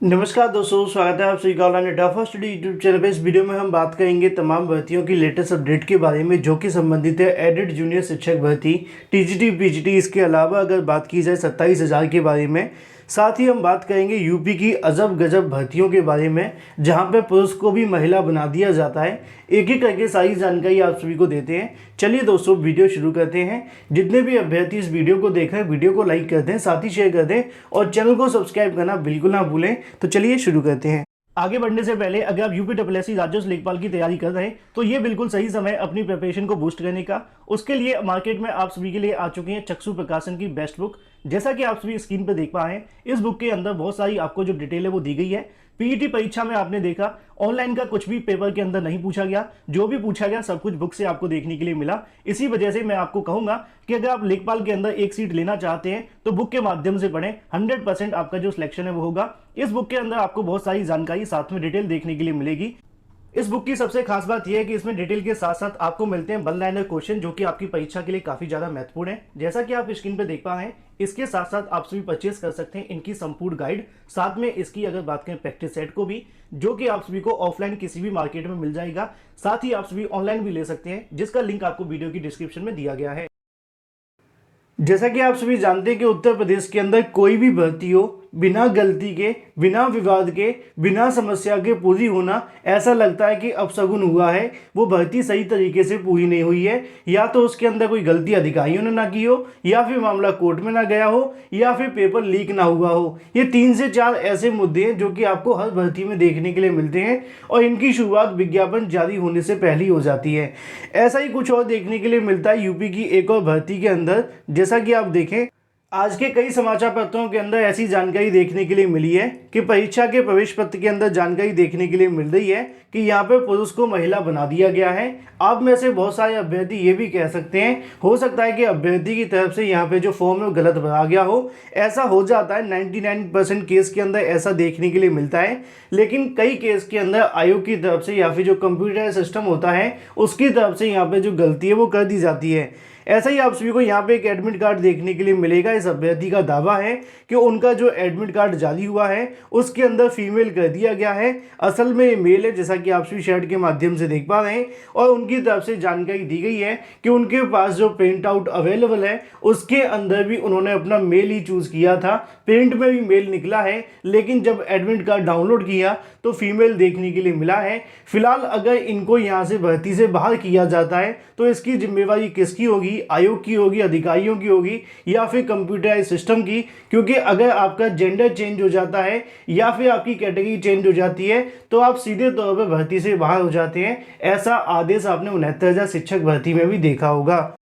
नमस्कार दोस्तों, स्वागत है आप सभी का online data first study YouTube channel पे। इस वीडियो में हम बात करेंगे तमाम भर्तियों की लेटेस्ट अपडेट के बारे में जो कि संबंधित है एडेड जूनियर शिक्षक भर्ती, टीजीटी, पीजीटी। इसके अलावा अगर बात की जाए 27,000 के बारे में, साथ ही हम बात करेंगे यूपी की अजब गजब भर्तियों के बारे में जहां पे पुरुष को भी महिला बना दिया जाता है। एक एक करके सारी जानकारी आप सभी को देते हैं। चलिए दोस्तों, वीडियो शुरू करते हैं। जितने भी अभ्यर्थी इस वीडियो को देख रहे हैं, वीडियो को लाइक कर दें, साथ ही शेयर कर दें और चैनल को सब्सक्राइब करना बिल्कुल ना भूलें। तो चलिए शुरू करते हैं। आगे बढ़ने से पहले अगर आप यूपीएससी राजस्व लेखपाल की तैयारी कर रहे हैं तो ये बिल्कुल सही समय अपनी प्रिपरेशन को बूस्ट करने का। उसके लिए मार्केट में आप सभी के लिए आ चुकी है चक्षु प्रकाशन की बेस्ट बुक। जैसा कि आप सभी स्क्रीन पर देख पा रहे हैं, इस बुक के अंदर बहुत सारी आपको जो डिटेल है वो दी गई है। पीईटी परीक्षा में आपने देखा ऑनलाइन का कुछ भी पेपर के अंदर नहीं पूछा गया, जो भी पूछा गया सब कुछ बुक से आपको देखने के लिए मिला। इसी वजह से मैं आपको कहूंगा कि अगर आप लेखपाल के अंदर एक सीट लेना चाहते हैं तो बुक के माध्यम से पढ़ें। 100% आपका जो सिलेक्शन है वो होगा। इस बुक के अंदर आपको बहुत सारी जानकारी साथ में डिटेल देखने के लिए मिलेगी। इस बुक की सबसे खास बात यह है कि इसमें डिटेल के साथ साथ आपको मिलते हैं वन लाइनर क्वेश्चन जो कि आपकी परीक्षा के लिए काफी ज्यादा महत्वपूर्ण है। जैसा कि आप स्क्रीन पर देख पा रहे हैं, इसके साथ साथ आप सभी परचेस कर सकते हैं इनकी संपूर्ण गाइड। साथ में इसकी अगर बात करें प्रैक्टिस सेट को भी, जो कि आप सभी को ऑफलाइन किसी भी मार्केट में मिल जाएगा। साथ ही आप सभी ऑनलाइन भी ले सकते हैं, जिसका लिंक आपको वीडियो की डिस्क्रिप्शन में दिया गया है। जैसा कि आप सभी जानते हैं कि उत्तर प्रदेश के अंदर कोई भी भर्ती हो, बिना गलती के, बिना विवाद के, बिना समस्या के पूरी होना ऐसा लगता है कि अपशगुन हुआ है। वो भर्ती सही तरीके से पूरी नहीं हुई है, या तो उसके अंदर कोई गलती अधिकारियों ने ना की हो, या फिर मामला कोर्ट में ना गया हो, या फिर पेपर लीक ना हुआ हो। ये 3 से 4 ऐसे मुद्दे हैं जो कि आपको हर भर्ती में देखने के लिए मिलते हैं और इनकी शुरुआत विज्ञापन जारी होने से पहले ही हो जाती है। ऐसा ही कुछ और देखने के लिए मिलता है यूपी की एक और भर्ती के अंदर। जैसा कि आप देखें, आज के कई समाचार पत्रों के अंदर ऐसी जानकारी देखने के लिए मिली है कि परीक्षा के प्रवेश पत्र के अंदर जानकारी देखने के लिए मिल रही है कि यहाँ पे पुरुष को महिला बना दिया गया है। आप में से बहुत सारे अभ्यर्थी ये भी कह सकते हैं, हो सकता है कि अभ्यर्थी की तरफ से यहाँ पे जो फॉर्म है वो गलत भरा गया हो। ऐसा हो जाता है, 99% केस के अंदर ऐसा देखने के लिए मिलता है। लेकिन कई केस के अंदर आयोग की तरफ से या फिर जो कंप्यूटर सिस्टम होता है उसकी तरफ से यहाँ पे जो गलती है वो कर दी जाती है। ऐसा ही आप सभी को यहाँ पे एक एडमिट कार्ड देखने के लिए मिलेगा। इस अभ्यर्थी का दावा है कि उनका जो एडमिट कार्ड जारी हुआ है उसके अंदर फीमेल कर दिया गया है, असल में ये मेल है, जैसा कि आप सभी शर्ट के माध्यम से देख पा रहे हैं। और उनकी तरफ से जानकारी दी गई है कि उनके पास जो प्रिंट आउट अवेलेबल है उसके अंदर भी उन्होंने अपना मेल ही चूज किया था। प्रिंट में भी मेल निकला है, लेकिन जब एडमिट कार्ड डाउनलोड किया तो फीमेल देखने के लिए मिला है। फिलहाल अगर इनको यहाँ से भर्ती से बाहर किया जाता है तो इसकी जिम्मेवारी किसकी होगी? आयोग की होगी, अधिकारियों की होगी, या फिर कंप्यूटराइज सिस्टम की? क्योंकि अगर आपका जेंडर चेंज हो जाता है या फिर आपकी कैटेगरी चेंज हो जाती है तो आप सीधे तौर पर भर्ती से बाहर हो जाते हैं। ऐसा आदेश आपने 69,000 शिक्षक भर्ती में भी देखा होगा।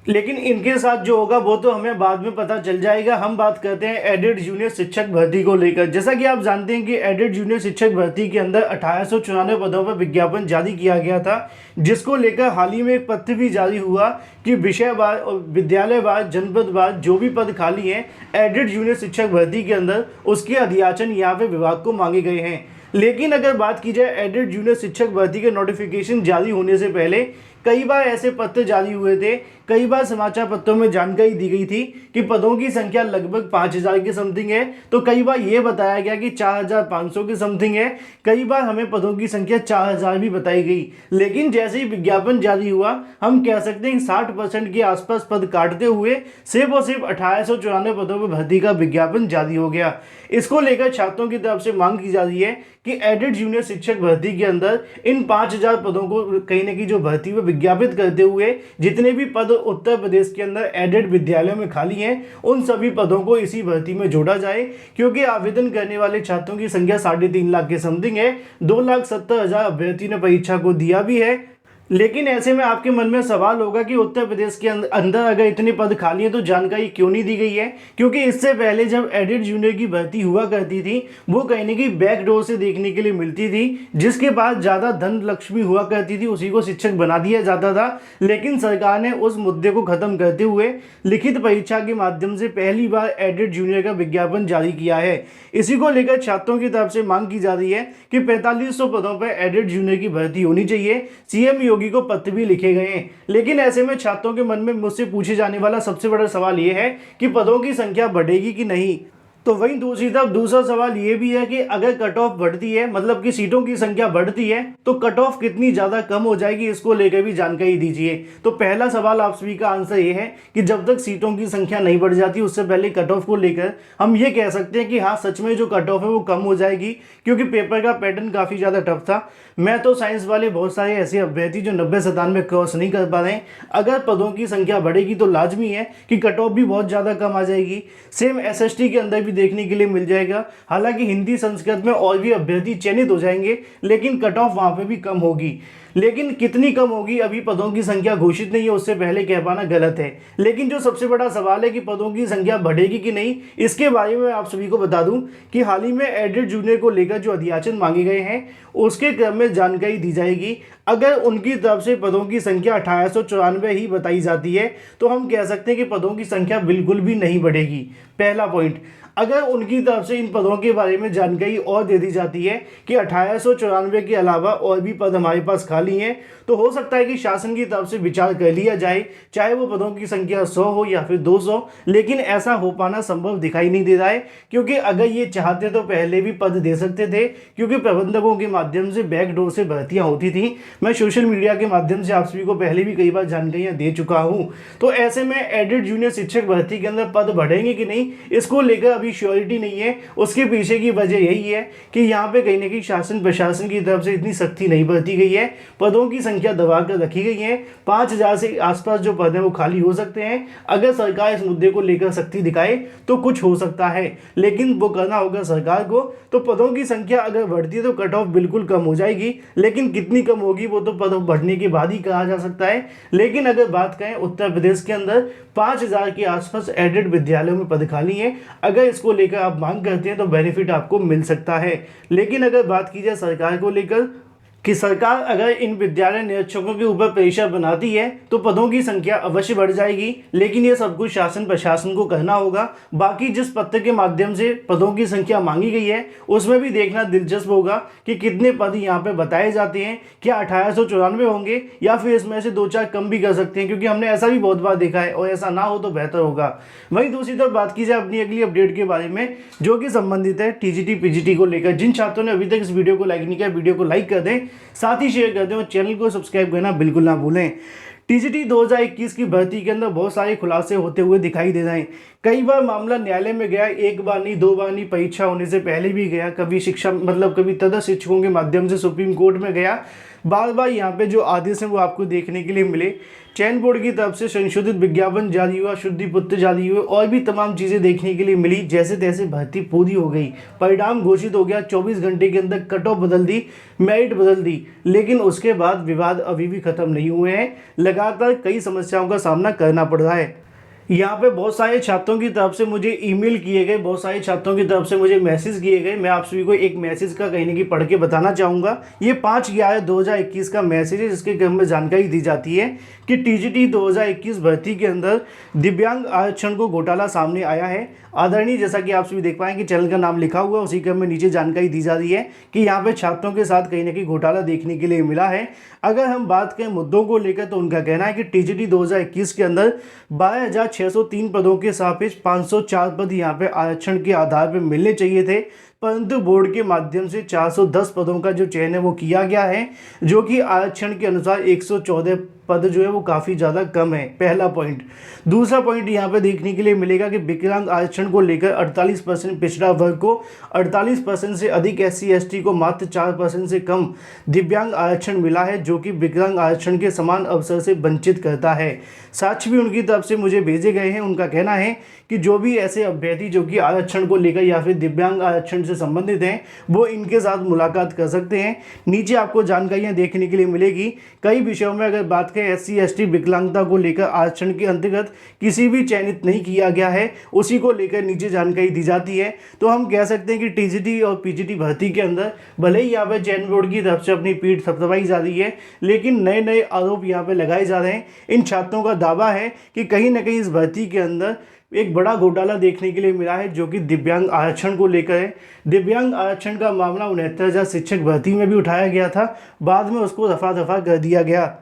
लेकिन इनके साथ जो होगा वो तो हमें बाद में पता चल जाएगा। हम बात करते हैं एडेड जूनियर शिक्षक भर्ती को लेकर। जैसा कि आप जानते हैं कि एडेड जूनियर शिक्षक भर्ती के अंदर 1894 पदों पर विज्ञापन जारी किया गया था, जिसको लेकर हाल ही में एक पत्र भी जारी हुआ कि विषयवार और विद्यालयवार, जनपदवार जो भी पद खाली हैं एडेड जूनियर शिक्षक भर्ती के अंदर, उसके अध्याचन यहाँ पे विभाग को मांगे गए हैं। लेकिन अगर बात की जाए एडेड जूनियर शिक्षक भर्ती के नोटिफिकेशन जारी होने से पहले कई बार ऐसे पत्र जारी हुए थे, कई बार समाचार पत्रों में जानकारी दी गई थी कि पदों की संख्या लगभग 5,000 के समथिंग है, तो कई बार ये बताया गया कि 4,500 के समथिंग है, कई बार हमें पदों की संख्या 4,000 भी बताई गई। लेकिन जैसे ही विज्ञापन जारी हुआ, हम कह सकते हैं 60% के आसपास पद काटते हुए सिर्फ और सिर्फ 1894 पदों पर भर्ती का विज्ञापन जारी हो गया। इसको लेकर छात्रों की तरफ से मांग की जा रही है कि एडेड जूनियर शिक्षक भर्ती के अंदर इन 5,000 पदों को कहीं न कहीं जो भर्ती में विज्ञापित करते हुए जितने भी पद उत्तर प्रदेश के अंदर एडेड विद्यालयों में खाली हैं उन सभी पदों को इसी भर्ती में जोड़ा जाए। क्योंकि आवेदन करने वाले छात्रों की संख्या 3.5 लाख के समथिंग है। 2,70,000 अभ्यर्थी ने परीक्षा को दिया भी है। लेकिन ऐसे में आपके मन में सवाल होगा कि उत्तर प्रदेश के अंदर अगर इतने पद खाली हैं तो जानकारी क्यों नहीं दी गई है? क्योंकि इससे पहले जब एडेड जूनियर की भर्ती हुआ करती थी वो कहीं ना कहीं बैक डोर से देखने के लिए मिलती थी। जिसके पास ज़्यादा धन लक्ष्मी हुआ करती थी उसी को शिक्षक बना दिया जाता था। लेकिन सरकार ने उस मुद्दे को खत्म करते हुए लिखित परीक्षा के माध्यम से पहली बार एडेड जूनियर का विज्ञापन जारी किया है। इसी को लेकर छात्रों की तरफ से मांग की जा रही है कि 4500 पदों पर एडेड जूनियर की भर्ती होनी चाहिए। सीएम योगी को पत्र भी लिखे गए हैं। लेकिन ऐसे में छात्रों के मन में मुझसे पूछे जाने वाला सबसे बड़ा सवाल यह है कि पदों की संख्या बढ़ेगी कि नहीं। तो वहीं दूसरी तरफ दूसरा सवाल ये भी है कि अगर कट ऑफ बढ़ती है, मतलब कि सीटों की संख्या बढ़ती है, तो कट ऑफ कितनी ज़्यादा कम हो जाएगी, इसको लेकर भी जानकारी दीजिए। तो पहला सवाल आप सभी का आंसर ये है कि जब तक सीटों की संख्या नहीं बढ़ जाती उससे पहले कट ऑफ को लेकर हम ये कह सकते हैं कि हाँ, सच में जो कट ऑफ है वो कम हो जाएगी, क्योंकि पेपर का पैटर्न काफ़ी ज़्यादा टफ था। मैं तो साइंस वाले बहुत सारे ऐसे अभ्यर्थी जो 90-97 क्रॉस नहीं कर पा रहे हैं, अगर पदों की संख्या बढ़ेगी तो लाजमी है कि कट ऑफ भी बहुत ज़्यादा कम आ जाएगी। सेम एसएसटी के अंदर भी देखने के लिए मिल जाएगा। हालांकि हिंदी संस्कृत में और भी अभ्यर्थी चयनित हो जाएंगे, लेकिन कट ऑफ वहाँ पे भी कम होगी। लेकिन कितनी कम होगी, अभी पदों की संख्या घोषित नहीं है, उससे पहले कह पाना गलत है। लेकिन जो सबसे बड़ा सवाल है कि पदों की संख्या बढ़ेगी कि नहीं, इसके बारे में आप सभी को बता दूं कि हाल ही में एडेड जूनियर को लेकर जो अध्याचन मांगे गए हैं उसके क्रम में जानकारी दी जाएगी। अगर उनकी तरफ से पदों की संख्या 1894 ही बताई जाती है तो हम कह सकते हैं कि पदों की संख्या बिल्कुल भी नहीं बढ़ेगी। पहला पॉइंट, अगर उनकी तरफ से इन पदों के बारे में जानकारी और दे दी जाती है कि 1894 के अलावा और भी पद हमारे पास खाली हैं, तो हो सकता है कि शासन की तरफ से विचार कर लिया जाए, चाहे वो पदों की संख्या 100 हो या फिर 200। लेकिन ऐसा हो पाना संभव दिखाई नहीं दे रहा है, क्योंकि अगर ये चाहते तो पहले भी पद दे सकते थे, क्योंकि प्रबंधकों के माध्यम से बैकडोर से भर्तियां होती थी। मैं सोशल मीडिया के माध्यम से आप सभी को पहले भी कई बार जानकारियां दे चुका हूँ। तो ऐसे में एडेड जूनियर शिक्षक भर्ती के अंदर पद बढ़ेंगे कि नहीं, इसको लेकर अभी श्योरिटी नहीं है। उसके पीछे की वजह यही है कि यहाँ पे कहीं ना कहीं शासन प्रशासन की तरफ से इतनी सख्ती नहीं बरती गई है, पदों की संख्या दबा कर रखी गई है। 5000 से आसपास जो पद हैं वो खाली हो सकते हैं। अगर सरकार इस मुद्दे को लेकर सख्ती दिखाए तो कुछ हो सकता है, लेकिन वो करना होगा सरकार को। तो पदों की संख्या अगर बढ़ती है तो कट ऑफ बिल्कुल कम हो जाएगी, लेकिन कितनी कम होगी वो तो पद बढ़ने के बाद ही कहा जा सकता है। लेकिन अगर बात करें उत्तर प्रदेश के अंदर 5000 के आसपास एडेड विद्यालयों में पद खाली हैं। अगर इसको लेकर आप मांग करते हैं तो बेनिफिट आपको मिल सकता है। लेकिन अगर बात की जाए सरकार को लेकर कि सरकार अगर इन विद्यालय निरीक्षकों के ऊपर प्रेशर बनाती है तो पदों की संख्या अवश्य बढ़ जाएगी, लेकिन ये सब कुछ शासन प्रशासन को करना होगा। बाकी जिस पत्र के माध्यम से पदों की संख्या मांगी गई है उसमें भी देखना दिलचस्प होगा कि कितने पद यहाँ पे बताए जाते हैं। क्या 1894 होंगे या फिर इसमें से 2-4 कम भी कर सकते हैं, क्योंकि हमने ऐसा भी बहुत बार देखा है, और ऐसा ना हो तो बेहतर होगा। वहीं दूसरी तरफ बात की जाए अपनी अगली अपडेट के बारे में, जो कि संबंधित है टीजीटी पीजीटी को लेकर। जिन छात्रों ने अभी तक इस वीडियो को लाइक नहीं किया, वीडियो को लाइक कर दें, साथ ही शेयर कर दें और चैनल को सब्सक्राइब करना बिल्कुल ना भूलें। टीजीटी 2021 की भर्ती के अंदर बहुत सारे खुलासे होते हुए दिखाई दे रहे हैं। कई बार मामला न्यायालय में गया, एक बार नहीं, 2 बार नहीं, परीक्षा होने से पहले भी गया, कभी कभी तदर्थ शिक्षकों के माध्यम से सुप्रीम कोर्ट में गया। बार बार यहाँ पे जो आदेश हैं वो आपको देखने के लिए मिले। चयन बोर्ड की तरफ से संशोधित विज्ञापन जारी हुआ, शुद्धि पत्र जारी हुए, और भी तमाम चीज़ें देखने के लिए मिली। जैसे तैसे भर्ती पूरी हो गई, परिणाम घोषित हो गया, 24 घंटे के अंदर कट ऑफ बदल दी, मेरिट बदल दी, लेकिन उसके बाद विवाद अभी भी खत्म नहीं हुए हैं। लगातार कई समस्याओं का सामना करना पड़ रहा है। यहाँ पे बहुत सारे छात्रों की तरफ से मुझे ईमेल किए गए, बहुत सारे छात्रों की तरफ से मुझे मैसेज किए गए। मैं आप सभी को एक मैसेज का कहीं ना कहीं पढ़ के बताना चाहूँगा। ये 5/11/2021 का मैसेज है, जिसके क्रम में जानकारी दी जाती है कि टीजीटी 2021 भर्ती के अंदर दिव्यांग आरक्षण को घोटाला सामने आया है। आदरणीय, जैसा कि आप सभी देख पाएंगे चैनल का नाम लिखा हुआ है, उसी क्रम में नीचे जानकारी दी जा रही है कि यहाँ पे छात्रों के साथ कहीं ना कहीं घोटाला देखने के लिए मिला है। अगर हम बात करें मुद्दों को लेकर तो उनका कहना है कि टीजीटी 2021 के अंदर 12,603 पदों के सापेक्ष 504 पद यहाँ पे आरक्षण के आधार पर मिलने चाहिए थे, परंतु बोर्ड के माध्यम से 410 पदों का जो चयन है वो किया गया है, जो कि आरक्षण के अनुसार 114 पद जो है वो काफ़ी ज़्यादा कम है। पहला पॉइंट। दूसरा पॉइंट यहाँ पे देखने के लिए मिलेगा कि विकलांग आरक्षण को लेकर 48% पिछड़ा वर्ग को, 48% से अधिक SC ST को मात्र 4% से कम दिव्यांग आरक्षण मिला है, जो कि विकलांग आरक्षण के समान अवसर से वंचित करता है। साक्ष्य भी उनकी तरफ से मुझे भेजे गए हैं। उनका कहना है कि जो भी ऐसे अभ्यर्थी जो कि आरक्षण को लेकर या फिर दिव्यांग आरक्षण से संबंधित हैं वो इनके साथ मुलाकात कर सकते हैं। नीचे आपको जानकारियाँ देखने के लिए मिलेगी। कई विषयों में अगर बात करें SC ST विकलांगता को लेकर आरक्षण के अंतर्गत किसी भी चयनित नहीं किया गया है, उसी को लेकर नीचे जानकारी दी जाती है। तो हम कह सकते हैं कि टीजीटी और पीजीटी भर्ती के अंदर भले ही यहाँ पर चयन बोर्ड की तरफ से अपनी पीठ थपथपाई जा रही है, लेकिन नए नए आरोप यहाँ पे लगाए जा रहे हैं। इन छात्रों का दावा है कि कहीं ना कहीं इस भर्ती के अंदर एक बड़ा घोटाला देखने के लिए मिला है, जो कि दिव्यांग आरक्षण को लेकर है। दिव्यांग आरक्षण का मामला 69,000 शिक्षक भर्ती में भी उठाया गया था, बाद में उसको दफा दफा कर दिया गया।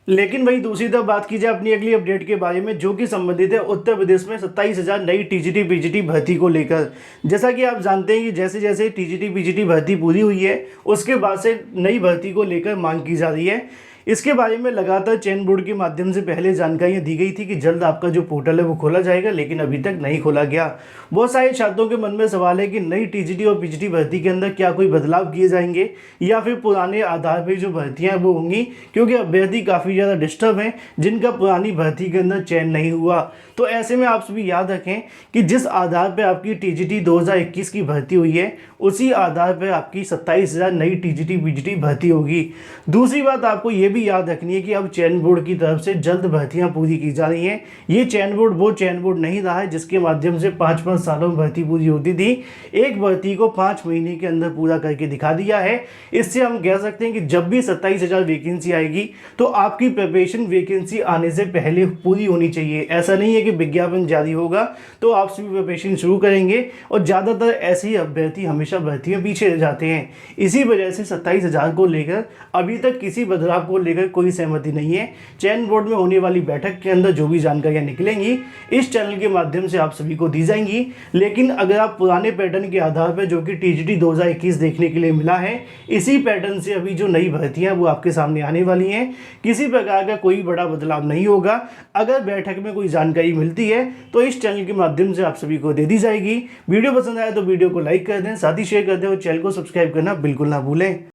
लेकिन वहीं दूसरी तरफ बात की जाए अपनी अगली अपडेट के बारे में, जो कि संबंधित है उत्तर प्रदेश में 27,000 नई टीजीटी पीजीटी भर्ती को लेकर। जैसा कि आप जानते हैं कि जैसे जैसे टीजीटी पीजीटी भर्ती पूरी हुई है, उसके बाद से नई भर्ती को लेकर मांग की जा रही है। इसके बारे में लगातार चयन बोर्ड के माध्यम से पहले जानकारियां दी गई थी कि जल्द आपका जो पोर्टल है वो खोला जाएगा, लेकिन अभी तक नहीं खोला गया। बहुत सारे छात्रों के मन में सवाल है कि नई टीजीटी और पीजीटी भर्ती के अंदर क्या कोई बदलाव किए जाएंगे या फिर पुराने आधार पर जो भर्तियां वो होंगी, क्योंकि अभ्यर्थी काफ़ी ज़्यादा डिस्टर्ब हैं जिनका पुरानी भर्ती के अंदर चयन नहीं हुआ। तो ऐसे में आप सभी याद रखें कि जिस आधार पर आपकी टीजीटी 2021 की भर्ती हुई है, उसी आधार पर आपकी 27,000 नई टीजीटी पीजीटी भर्ती होगी। दूसरी बात आपको ये भी याद रखनी है कि अब चयन बोर्ड की तरफ से जल्द भर्तियां पूरी की जा रही हैं। ये चयन बोर्ड वो चयन बोर्ड नहीं रहा है जिसके माध्यम से 5-5 सालों में भर्ती पूरी होती थी। एक भर्ती को 5 महीने के अंदर पूरा करके दिखा दिया है। इससे हम कह सकते हैं कि जब भी 27,000 वैकेंसी आएगी तो आपकी प्रिपरेशन वैकेंसी आने से पहले पूरी होनी चाहिए। ऐसा नहीं है कि विज्ञापन जारी होगा तो आप सभी प्रिपरेशन शुरू करेंगे, और ज़्यादातर ऐसे ही अभ्यर्थी हमेशा भर्ती में पीछे रह जाते हैं। इसी वजह से 27,000 को लेकर अभी तक किसी बदलाव को लेकर कोई सहमति नहीं है। चयन बोर्ड में होने वाली बैठक के अंदर जो भी जानकारियां निकलेंगी इस चैनल के माध्यम से आप सभी को दी जाएंगी। लेकिन अगर आप पुराने पैटर्न के आधार पर, जो कि टीजीटी 2021 देखने के लिए मिला है, इसी पैटर्न से अभी जो नई भर्तियां वो आपके सामने आने वाली हैं, किसी प्रकार का कोई बड़ा बदलाव नहीं होगा। अगर बैठक में कोई जानकारी मिलती है तो इस चैनल के माध्यम से आप सभी को दे दी जाएगी। वीडियो पसंद आए तो वीडियो को लाइक कर दें, साथ ही शेयर कर दें और चैनल को सब्सक्राइब करना बिल्कुल ना भूलें।